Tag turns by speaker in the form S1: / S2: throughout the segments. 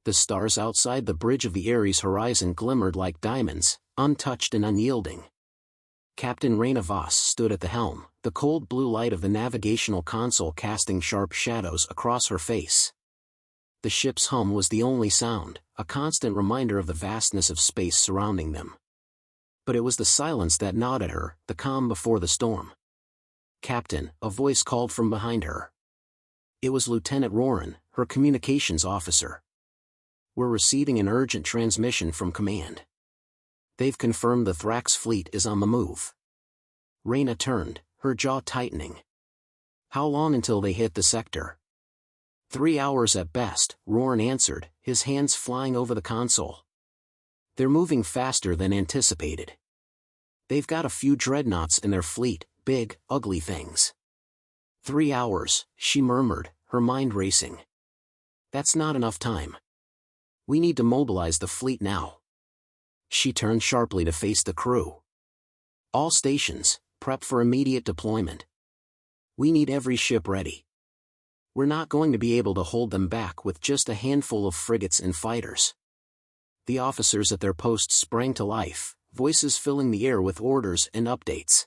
S1: The stars outside the bridge of the Ares horizon glimmered like diamonds, untouched and unyielding. Captain Rayna Voss stood at the helm, the cold blue light of the navigational console casting sharp shadows across her face. The ship's hum was the only sound, a constant reminder of the vastness of space surrounding them. But it was the silence that gnawed at her, the calm before the storm. "Captain," a voice called from behind her. It was Lieutenant Roran, her communications officer. "We're receiving an urgent transmission from command. They've confirmed the Thrax fleet is on the move." Rayna turned, her jaw tightening. "How long until they hit the sector?" 3 hours at best," Roran answered, his hands flying over the console. "They're moving faster than anticipated. They've got a few dreadnoughts in their fleet, big, ugly things." 3 hours, she murmured, her mind racing. "That's not enough time. We need to mobilize the fleet now." She turned sharply to face the crew. "All stations, prep for immediate deployment. We need every ship ready. We're not going to be able to hold them back with just a handful of frigates and fighters." The officers at their posts sprang to life, voices filling the air with orders and updates.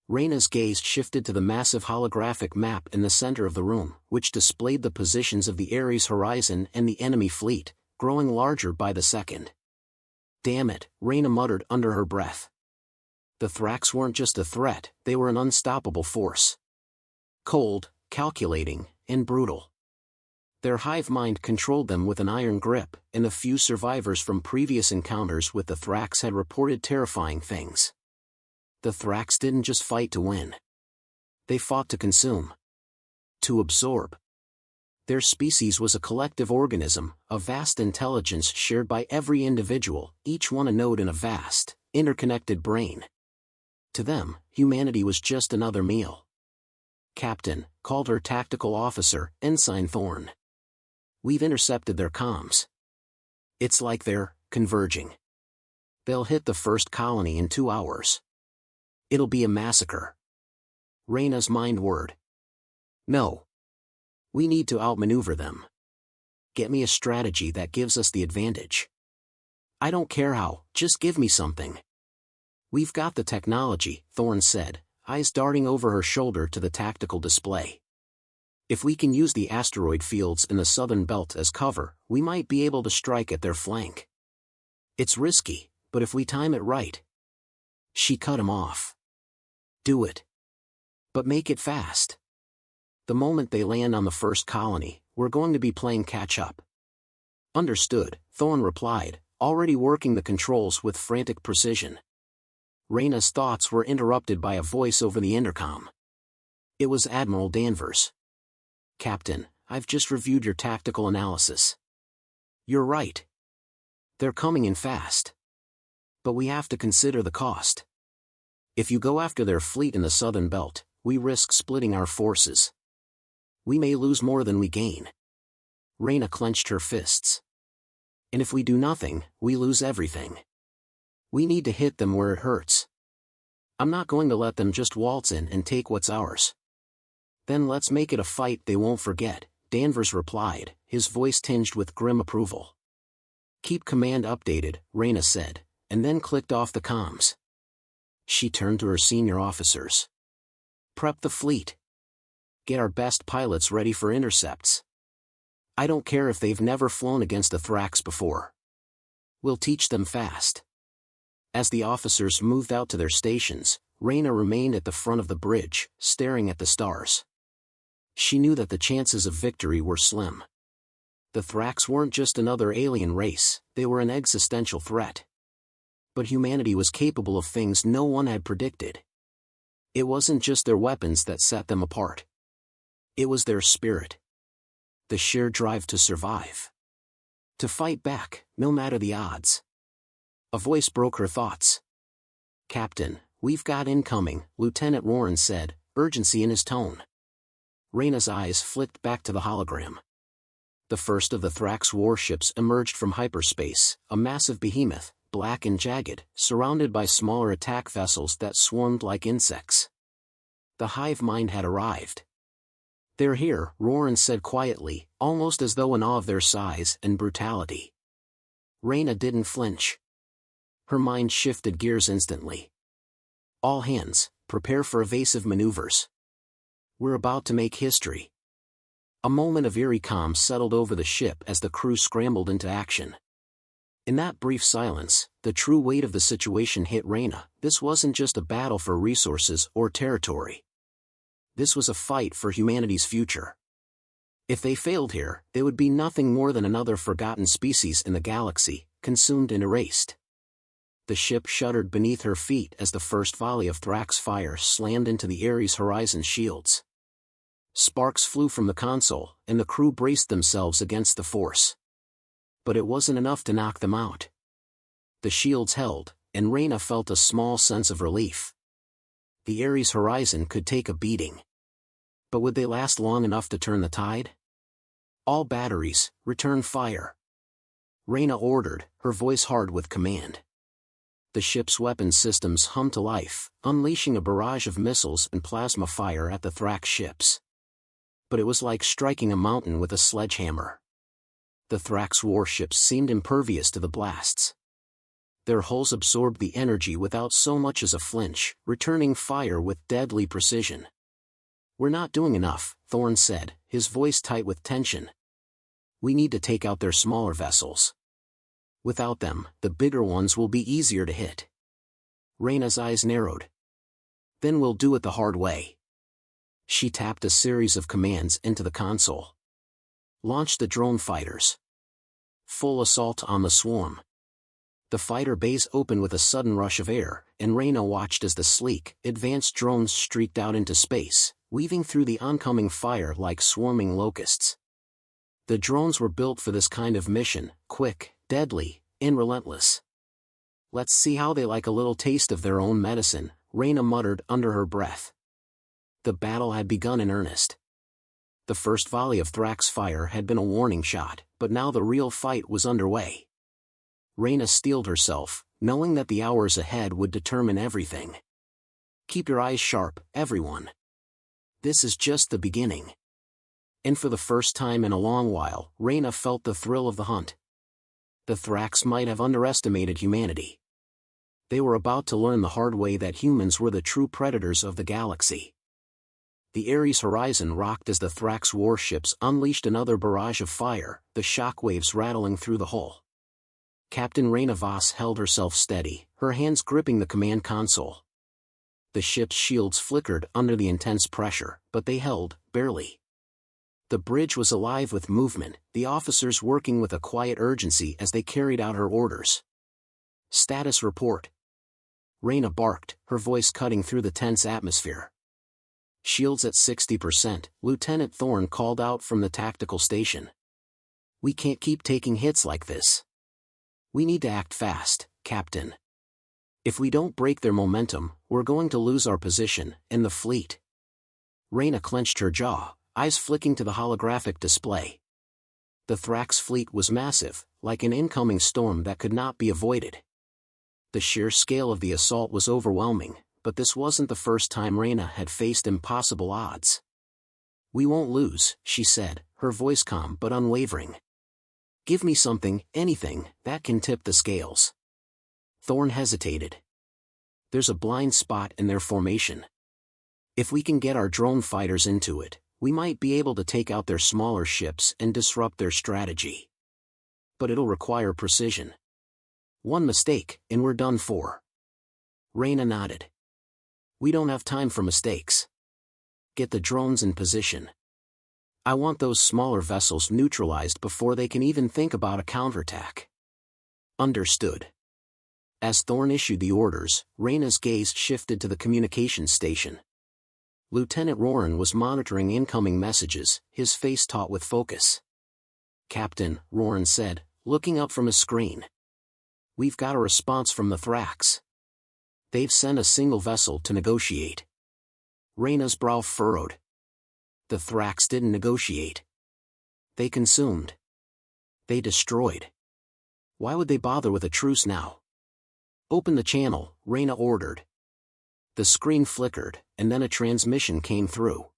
S1: Rayna's gaze shifted to the massive holographic map in the center of the room, which displayed the positions of the Ares horizon and the enemy fleet, growing larger by the second. "Damn it," Rayna muttered under her breath. The Thrax weren't just a threat, they were an unstoppable force. Cold, calculating, and brutal. Their hive mind controlled them with an iron grip, and the few survivors from previous encounters with the Thrax had reported terrifying things. The Thrax didn't just fight to win. They fought to consume. To absorb. Their species was a collective organism, a vast intelligence shared by every individual, each one a node in a vast, interconnected brain. To them, humanity was just another meal. "Captain," called her tactical officer, Ensign Thorn. "We've intercepted their comms. It's like they're converging. They'll hit the first colony in 2 hours. It'll be a massacre." Rayna's mind whirred. "No. We need to outmaneuver them. Get me a strategy that gives us the advantage. I don't care how, just give me something." "We've got the technology," Thorn said, eyes darting over her shoulder to the tactical display. "If we can use the asteroid fields in the southern belt as cover, we might be able to strike at their flank. It's risky, but if we time it right." She cut him off. "Do it. But make it fast. The moment they land on the first colony, we're going to be playing catch-up." "Understood," Thorn replied, already working the controls with frantic precision. Rayna's thoughts were interrupted by a voice over the intercom. It was Admiral Danvers. "Captain, I've just reviewed your tactical analysis. You're right. They're coming in fast. But we have to consider the cost. If you go after their fleet in the southern belt, we risk splitting our forces. We may lose more than we gain." Rayna clenched her fists. "And if we do nothing, we lose everything. We need to hit them where it hurts. I'm not going to let them just waltz in and take what's ours." "Then let's make it a fight they won't forget," Danvers replied, his voice tinged with grim approval. "Keep command updated," Rayna said, and then clicked off the comms. She turned to her senior officers. "Prep the fleet. Get our best pilots ready for intercepts. I don't care if they've never flown against a Thrax before. We'll teach them fast." As the officers moved out to their stations, Rayna remained at the front of the bridge, staring at the stars. She knew that the chances of victory were slim. The Thrax weren't just another alien race, they were an existential threat. But humanity was capable of things no one had predicted. It wasn't just their weapons that set them apart. It was their spirit. The sheer drive to survive. To fight back, no matter the odds. A voice broke her thoughts. "Captain, we've got incoming," Lieutenant Roran said, urgency in his tone. Rayna's eyes flicked back to the hologram. The first of the Thrax warships emerged from hyperspace, a massive behemoth, black and jagged, surrounded by smaller attack vessels that swarmed like insects. The hive mind had arrived. "They're here," Roran said quietly, almost as though in awe of their size and brutality. Rayna didn't flinch. Her mind shifted gears instantly. "All hands, prepare for evasive maneuvers. We're about to make history." A moment of eerie calm settled over the ship as the crew scrambled into action. In that brief silence, the true weight of the situation hit Rayna. This wasn't just a battle for resources or territory. This was a fight for humanity's future. If they failed here, they would be nothing more than another forgotten species in the galaxy, consumed and erased. The ship shuddered beneath her feet as the first volley of Thrax fire slammed into the Ares Horizon shields. Sparks flew from the console, and the crew braced themselves against the force. But it wasn't enough to knock them out. The shields held, and Rayna felt a small sense of relief. The Ares Horizon could take a beating. But would they last long enough to turn the tide? "All batteries, return fire," Rayna ordered, her voice hard with command. The ship's weapon systems hummed to life, unleashing a barrage of missiles and plasma fire at the Thrax ships. But it was like striking a mountain with a sledgehammer. The Thrax warships seemed impervious to the blasts. Their hulls absorbed the energy without so much as a flinch, returning fire with deadly precision. "We're not doing enough," Thorn said, his voice tight with tension. "We need to take out their smaller vessels. Without them, the bigger ones will be easier to hit." Rayna's eyes narrowed. "Then we'll do it the hard way." She tapped a series of commands into the console. "Launch the drone fighters. Full assault on the swarm." The fighter bays opened with a sudden rush of air, and Rayna watched as the sleek, advanced drones streaked out into space, weaving through the oncoming fire like swarming locusts. The drones were built for this kind of mission, quick, deadly, and relentless. "Let's see how they like a little taste of their own medicine," Rayna muttered under her breath. The battle had begun in earnest. The first volley of Thrax fire had been a warning shot, but now the real fight was underway. Rayna steeled herself, knowing that the hours ahead would determine everything. "Keep your eyes sharp, everyone. This is just the beginning." And for the first time in a long while, Rayna felt the thrill of the hunt. The Thrax might have underestimated humanity. They were about to learn the hard way that humans were the true predators of the galaxy. The Ares Horizon rocked as the Thrax warships unleashed another barrage of fire, the shockwaves rattling through the hull. Captain Rayna Voss held herself steady, her hands gripping the command console. The ship's shields flickered under the intense pressure, but they held, barely. The bridge was alive with movement, the officers working with a quiet urgency as they carried out her orders. "Status report." Rayna barked, her voice cutting through the tense atmosphere. "Shields at 60%, Lieutenant Thorn called out from the tactical station. "We can't keep taking hits like this. We need to act fast, Captain. If we don't break their momentum, we're going to lose our position, and the fleet." Rayna clenched her jaw, eyes flicking to the holographic display. The Thrax fleet was massive, like an incoming storm that could not be avoided. The sheer scale of the assault was overwhelming, but this wasn't the first time Rayna had faced impossible odds. "We won't lose," she said, her voice calm but unwavering. "Give me something, anything, that can tip the scales." Thorn hesitated. "There's a blind spot in their formation. If we can get our drone fighters into it, we might be able to take out their smaller ships and disrupt their strategy. But it'll require precision. One mistake, and we're done for." Rayna nodded. "We don't have time for mistakes. Get the drones in position. I want those smaller vessels neutralized before they can even think about a counterattack." "Understood." As Thorn issued the orders, Rayna's gaze shifted to the communications station. Lieutenant Roran was monitoring incoming messages, his face taut with focus. "Captain," Roran said, looking up from his screen. "We've got a response from the Thrax. They've sent a single vessel to negotiate." Rayna's brow furrowed. The Thrax didn't negotiate. They consumed. They destroyed. Why would they bother with a truce now? "Open the channel," Rayna ordered. The screen flickered, and then a transmission came through.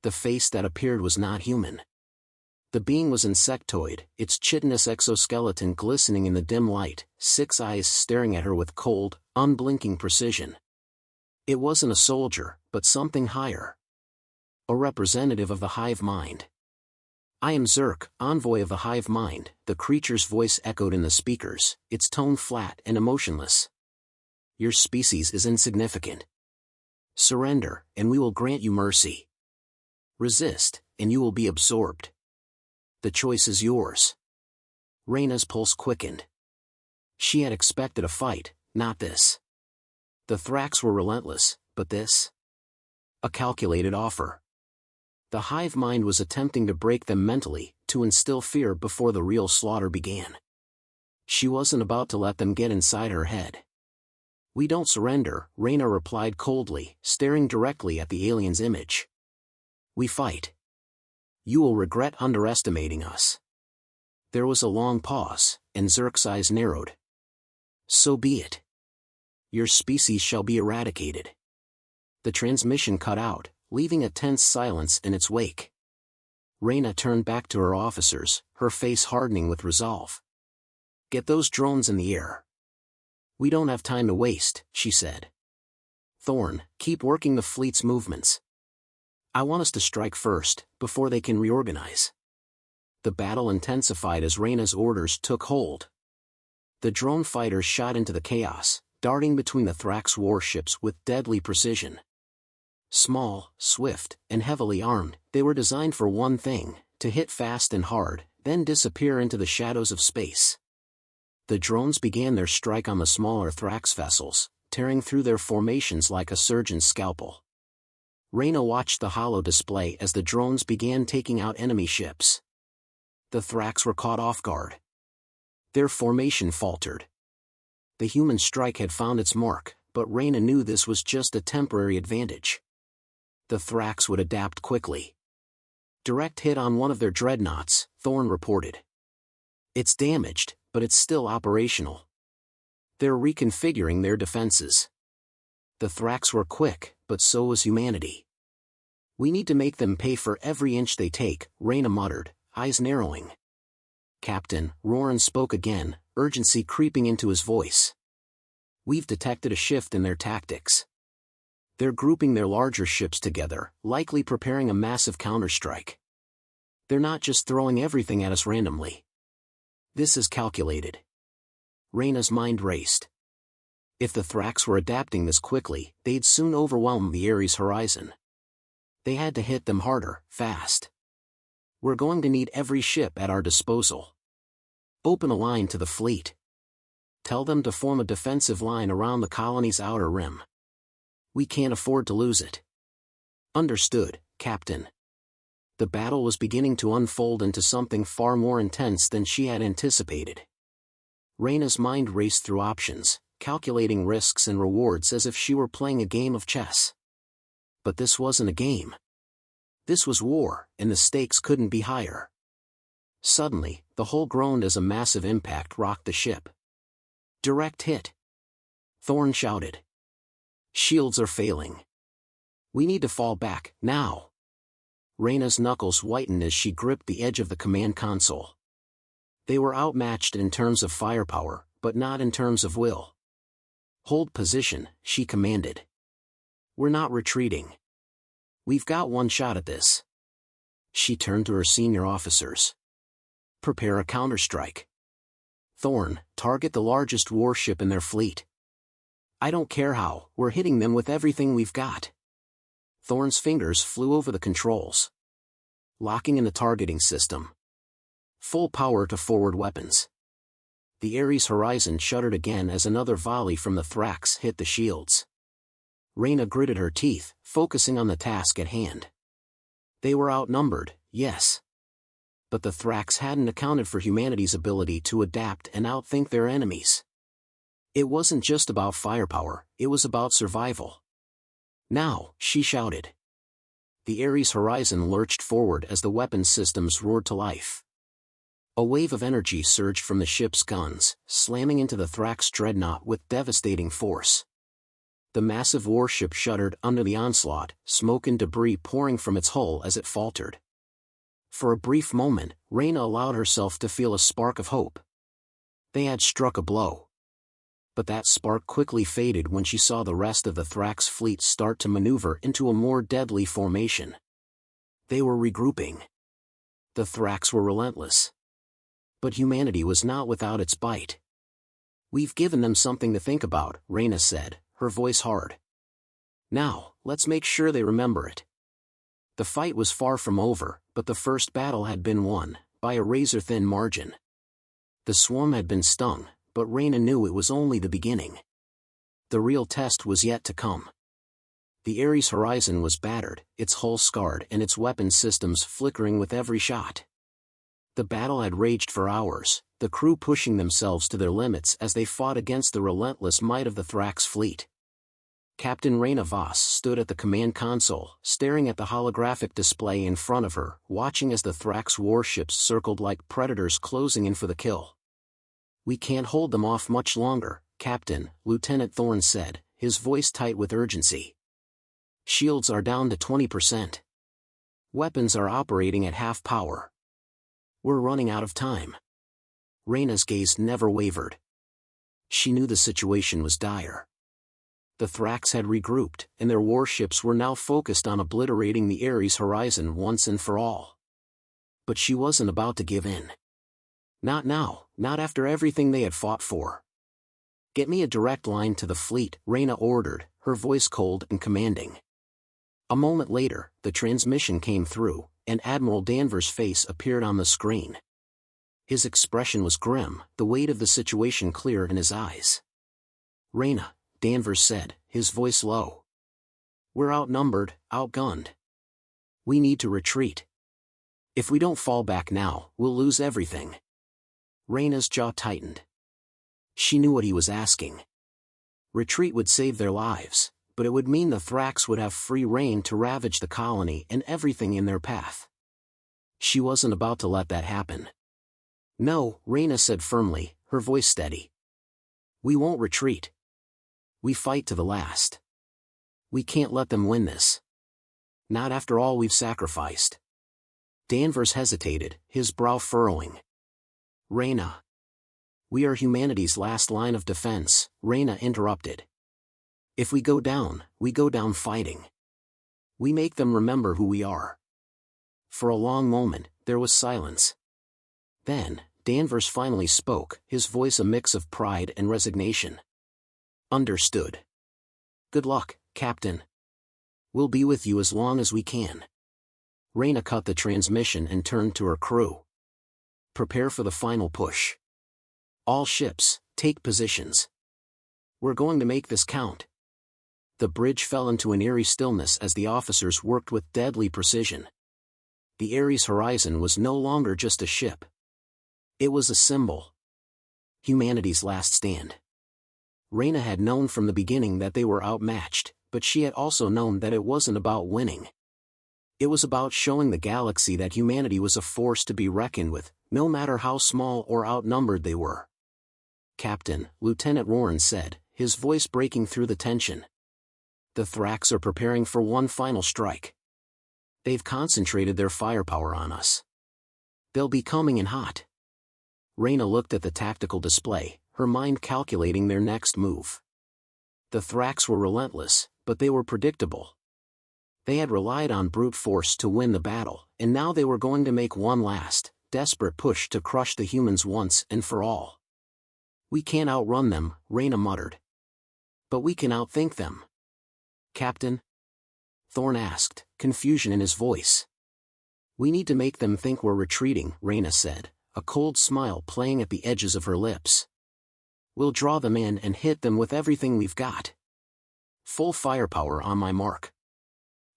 S1: The face that appeared was not human. The being was insectoid, its chitinous exoskeleton glistening in the dim light, 6 eyes staring at her with cold, unblinking precision. It wasn't a soldier, but something higher. A representative of the hive mind. "I am Zerk, envoy of the hive mind," the creature's voice echoed in the speakers, its tone flat and emotionless. "Your species is insignificant. Surrender, and we will grant you mercy. Resist, and you will be absorbed. The choice is yours." Rayna's pulse quickened. She had expected a fight, not this. The Thrax were relentless, but this? A calculated offer. The hive mind was attempting to break them mentally, to instill fear before the real slaughter began. She wasn't about to let them get inside her head. "We don't surrender," Rayna replied coldly, staring directly at the alien's image. "We fight. You will regret underestimating us." There was a long pause, and Zerk's eyes narrowed. "So be it. Your species shall be eradicated." The transmission cut out, leaving a tense silence in its wake. Rayna turned back to her officers, her face hardening with resolve. "Get those drones in the air. We don't have time to waste," she said. "Thorn, keep working the fleet's movements. I want us to strike first, before they can reorganize." The battle intensified as Rayna's orders took hold. The drone fighters shot into the chaos, darting between the Thrax warships with deadly precision. Small, swift, and heavily armed, they were designed for one thing: to hit fast and hard, then disappear into the shadows of space. The drones began their strike on the smaller Thrax vessels, tearing through their formations like a surgeon's scalpel. Rayna watched the holo display as the drones began taking out enemy ships. The Thrax were caught off guard. Their formation faltered. The human strike had found its mark, but Rayna knew this was just a temporary advantage. The Thrax would adapt quickly. "Direct hit on one of their dreadnoughts," Thorn reported. "It's damaged, but it's still operational. They're reconfiguring their defenses." The Thrax were quick, but so was humanity. "We need to make them pay for every inch they take," Rayna muttered, eyes narrowing. "Captain," Roran spoke again, urgency creeping into his voice. "We've detected a shift in their tactics. They're grouping their larger ships together, likely preparing a massive counterstrike. They're not just throwing everything at us randomly. This is calculated." Rayna's mind raced. If the Thrax were adapting this quickly, they'd soon overwhelm the Ares horizon. They had to hit them harder, fast. "We're going to need every ship at our disposal. Open a line to the fleet. Tell them to form a defensive line around the colony's outer rim. We can't afford to lose it." "Understood, Captain." The battle was beginning to unfold into something far more intense than she had anticipated. Rayna's mind raced through options, calculating risks and rewards as if she were playing a game of chess. But this wasn't a game. This was war, and the stakes couldn't be higher. Suddenly, the hull groaned as a massive impact rocked the ship. "Direct hit!" Thorn shouted. "Shields are failing. We need to fall back, now." Rayna's knuckles whitened as she gripped the edge of the command console. They were outmatched in terms of firepower, but not in terms of will. "Hold position," she commanded. "We're not retreating. We've got one shot at this." She turned to her senior officers. "Prepare a counterstrike. Thorn, target the largest warship in their fleet. I don't care how, we're hitting them with everything we've got." Thorn's fingers flew over the controls. Locking in the targeting system. Full power to forward weapons. The Ares horizon shuddered again as another volley from the Thrax hit the shields. Rayna gritted her teeth, focusing on the task at hand. They were outnumbered, yes. But the Thrax hadn't accounted for humanity's ability to adapt and outthink their enemies. It wasn't just about firepower, it was about survival. "Now," she shouted. The Ares horizon lurched forward as the weapon systems roared to life. A wave of energy surged from the ship's guns, slamming into the Thrax dreadnought with devastating force. The massive warship shuddered under the onslaught, smoke and debris pouring from its hull as it faltered. For a brief moment, Rayna allowed herself to feel a spark of hope. They had struck a blow. But that spark quickly faded when she saw the rest of the Thrax fleet start to maneuver into a more deadly formation. They were regrouping. The Thrax were relentless. But humanity was not without its bite. "We've given them something to think about," Rayna said, her voice hard. "Now, let's make sure they remember it." The fight was far from over, but the first battle had been won, by a razor-thin margin. The swarm had been stung, but Rayna knew it was only the beginning. The real test was yet to come. The Ares horizon was battered, its hull scarred and its weapon systems flickering with every shot. The battle had raged for hours, the crew pushing themselves to their limits as they fought against the relentless might of the Thrax fleet. Captain Rayna Voss stood at the command console, staring at the holographic display in front of her, watching as the Thrax warships circled like predators closing in for the kill. "We can't hold them off much longer, Captain," Lieutenant Thorne said, his voice tight with urgency. "Shields are down to 20%. Weapons are operating at half power. We're running out of time." Rayna's gaze never wavered. She knew the situation was dire. The Thrax had regrouped, and their warships were now focused on obliterating the Ares horizon once and for all. But she wasn't about to give in. Not now, not after everything they had fought for. "Get me a direct line to the fleet," Rayna ordered, her voice cold and commanding. A moment later, the transmission came through, and Admiral Danvers' face appeared on the screen. His expression was grim, the weight of the situation clear in his eyes. "Rayna," Danvers said, his voice low. "We're outnumbered, outgunned. We need to retreat. If we don't fall back now, we'll lose everything." Rayna's jaw tightened. She knew what he was asking. Retreat would save their lives, but it would mean the Thrax would have free rein to ravage the colony and everything in their path. She wasn't about to let that happen. "No," Rayna said firmly, her voice steady. "We won't retreat. We fight to the last. We can't let them win this. Not after all we've sacrificed." Danvers hesitated, his brow furrowing. "Rayna." "We are humanity's last line of defense," Rayna interrupted. "If we go down fighting. We make them remember who we are." For a long moment, there was silence. Then, Danvers finally spoke, his voice a mix of pride and resignation. "Understood. Good luck, Captain. We'll be with you as long as we can." Rayna cut the transmission and turned to her crew. "Prepare for the final push. All ships, take positions. We're going to make this count." The bridge fell into an eerie stillness as the officers worked with deadly precision. The Ares horizon was no longer just a ship. It was a symbol. Humanity's last stand. Rayna had known from the beginning that they were outmatched, but she had also known that it wasn't about winning. It was about showing the galaxy that humanity was a force to be reckoned with, no matter how small or outnumbered they were. "Captain," Lieutenant Warren said, his voice breaking through the tension. "The Thrax are preparing for one final strike. They've concentrated their firepower on us. They'll be coming in hot." Rayna looked at the tactical display, her mind calculating their next move. The Thrax were relentless, but they were predictable. They had relied on brute force to win the battle, and now they were going to make one last, desperate push to crush the humans once and for all. "We can't outrun them," Rayna muttered. "But we can outthink them." "Captain?" Thorne asked, confusion in his voice. "We need to make them think we're retreating," Rayna said, a cold smile playing at the edges of her lips. "We'll draw them in and hit them with everything we've got. Full firepower on my mark."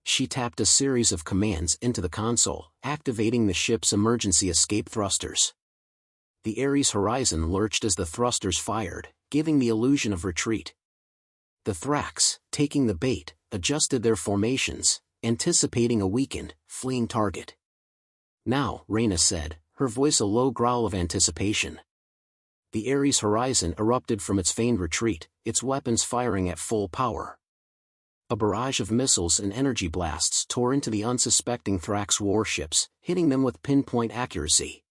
S1: She tapped a series of commands into the console, activating the ship's emergency escape thrusters. The Ares horizon lurched as the thrusters fired, giving the illusion of retreat. The Thrax, taking the bait, adjusted their formations, anticipating a weakened, fleeing target. "Now," Rayna said, her voice a low growl of anticipation. The Ares horizon erupted from its feigned retreat, its weapons firing at full power. A barrage of missiles and energy blasts tore into the unsuspecting Thrax warships, hitting them with pinpoint accuracy.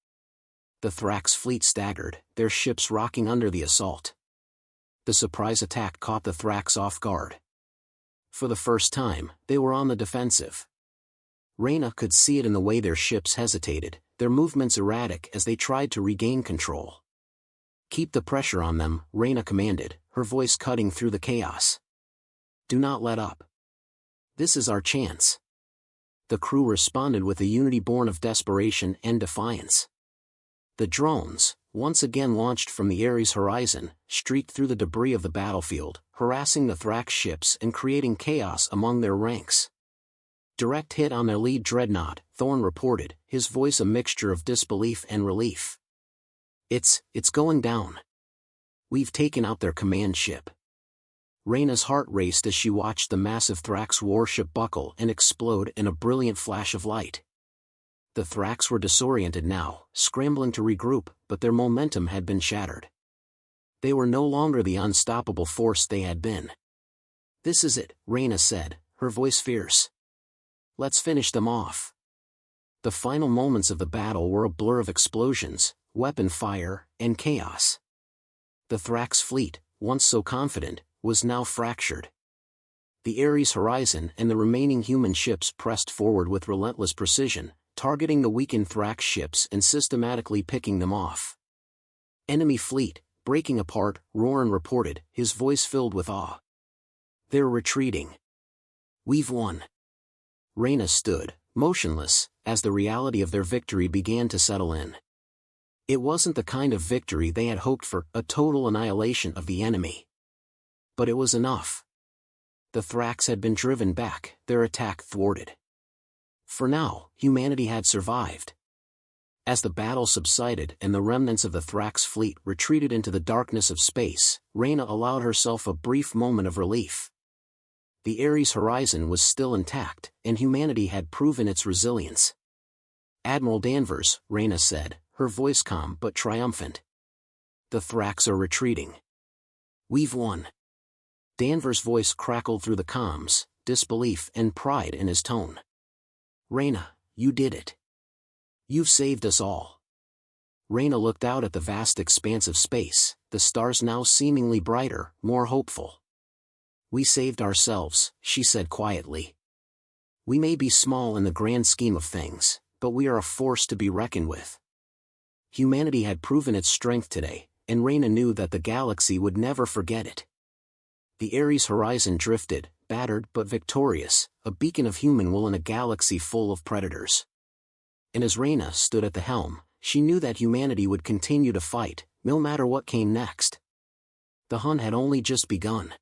S1: The Thrax fleet staggered, their ships rocking under the assault. The surprise attack caught the Thrax off guard. For the first time, they were on the defensive. Rayna could see it in the way their ships hesitated, their movements erratic as they tried to regain control. "Keep the pressure on them," Rayna commanded, her voice cutting through the chaos. "Do not let up. This is our chance." The crew responded with a unity born of desperation and defiance. The drones, once again launched from the Ares horizon, streaked through the debris of the battlefield, harassing the Thrax ships and creating chaos among their ranks. "Direct hit on their lead dreadnought," Thorn reported, his voice a mixture of disbelief and relief. It's going down. We've taken out their command ship." Rayna's heart raced as she watched the massive Thrax warship buckle and explode in a brilliant flash of light. The Thrax were disoriented now, scrambling to regroup, but their momentum had been shattered. They were no longer the unstoppable force they had been. "This is it," Rayna said, her voice fierce. "Let's finish them off." The final moments of the battle were a blur of explosions, weapon fire, and chaos. The Thrax fleet, once so confident, was now fractured. The Ares horizon and the remaining human ships pressed forward with relentless precision, targeting the weakened Thrax ships and systematically picking them off. "Enemy fleet, breaking apart," Roran reported, his voice filled with awe. "They're retreating. We've won." Rayna stood, motionless, as the reality of their victory began to settle in. It wasn't the kind of victory they had hoped for, a total annihilation of the enemy. But it was enough. The Thrax had been driven back, their attack thwarted. For now, humanity had survived. As the battle subsided and the remnants of the Thrax fleet retreated into the darkness of space, Rayna allowed herself a brief moment of relief. The Ares horizon was still intact, and humanity had proven its resilience. "Admiral Danvers," Rayna said, her voice calm but triumphant. "The Thrax are retreating. We've won." Danvers' voice crackled through the comms, disbelief and pride in his tone. "Rayna, you did it. You've saved us all." Rayna looked out at the vast expanse of space, the stars now seemingly brighter, more hopeful. "We saved ourselves," she said quietly. "We may be small in the grand scheme of things, but we are a force to be reckoned with." Humanity had proven its strength today, and Rayna knew that the galaxy would never forget it. The Ares horizon drifted, battered but victorious, a beacon of human will in a galaxy full of predators. And as Rayna stood at the helm, she knew that humanity would continue to fight, no matter what came next. The hunt had only just begun.